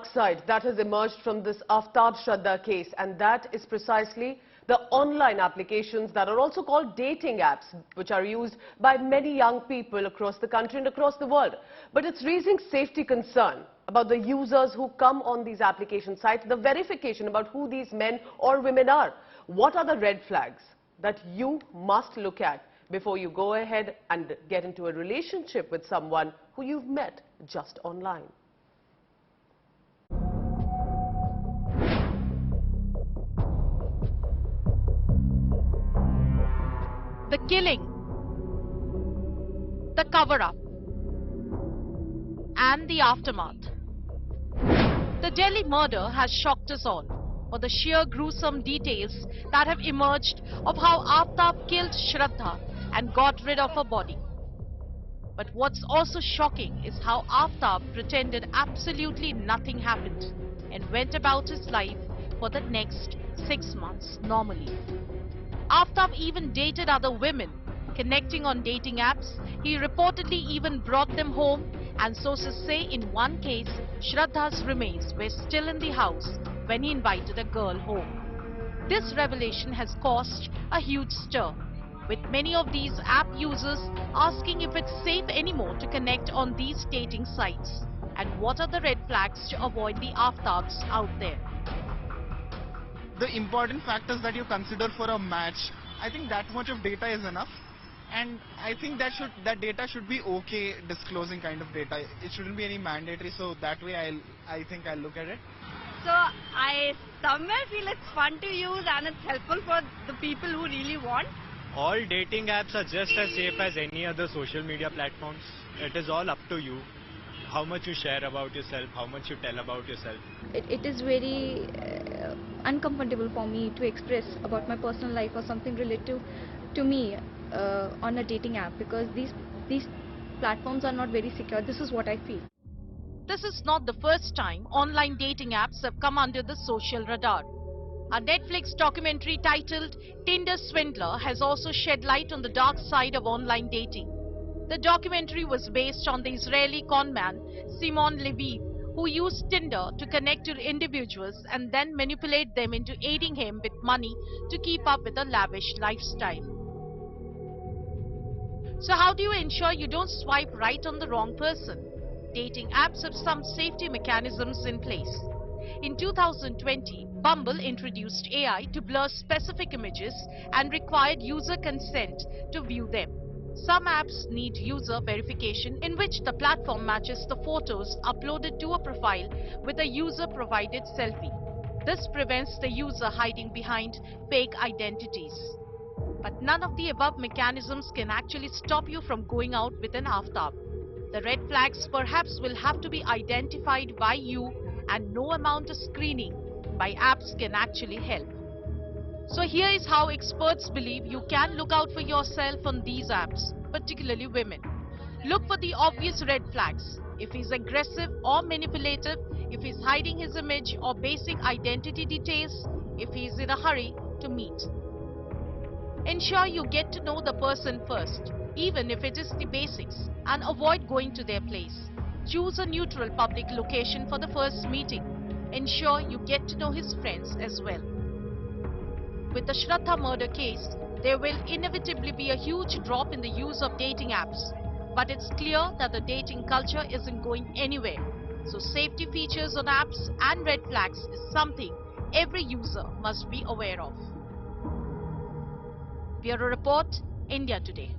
dark side that has emerged from this Aaftab Shraddha case, and that is precisely the online applications that are also called dating apps, which are used by many young people across the country and across the world. But it's raising safety concern about the users who come on these application sites, the verification about who these men or women are. What are the red flags that you must look at before you go ahead and get into a relationship with someone who you've met just online? The killing, the cover-up, and the aftermath. The Delhi murder has shocked us all for the sheer gruesome details that have emerged of how Aftab killed Shraddha and got rid of her body. But what's also shocking is how Aftab pretended absolutely nothing happened and went about his life for the next 6 months normally. Aftab even dated other women, connecting on dating apps. He reportedly even brought them home, and sources say in one case, Shraddha's remains were still in the house when he invited a girl home. This revelation has caused a huge stir, with many of these app users asking if it's safe anymore to connect on these dating sites, and what are the red flags to avoid the Aftabs out there. The important factors that you consider for a match, I think that much of data is enough, and I think that data should be okay disclosing kind of data. It shouldn't be any mandatory, so that way I think I'll look at it. So I somewhere feel it's fun to use and it's helpful for the people who really want. All dating apps are just as safe as any other social media platforms. It is all up to you. How much you share about yourself, how much you tell about yourself. It is very uncomfortable for me to express about my personal life or something related to me on a dating app, because these platforms are not very secure. This is what I feel. This is not the first time online dating apps have come under the social radar. A Netflix documentary titled Tinder Swindler has also shed light on the dark side of online dating. The documentary was based on the Israeli conman Simon Levy, who used Tinder to connect to individuals and then manipulate them into aiding him with money to keep up with a lavish lifestyle. So how do you ensure you don't swipe right on the wrong person? Dating apps have some safety mechanisms in place. In 2020, Bumble introduced AI to blur specific images and required user consent to view them. Some apps need user verification, in which the platform matches the photos uploaded to a profile with a user-provided selfie. This prevents the user hiding behind fake identities. But none of the above mechanisms can actually stop you from going out with an Aftab. The red flags perhaps will have to be identified by you, and no amount of screening by apps can actually help. So here is how experts believe you can look out for yourself on these apps, particularly women. Look for the obvious red flags. If he's aggressive or manipulative, if he's hiding his image or basic identity details, if he's in a hurry to meet. Ensure you get to know the person first, even if it is the basics, and avoid going to their place. Choose a neutral public location for the first meeting. Ensure you get to know his friends as well. With the Shraddha murder case, there will inevitably be a huge drop in the use of dating apps. But it's clear that the dating culture isn't going anywhere. So safety features on apps and red flags is something every user must be aware of. Bureau Report, India Today.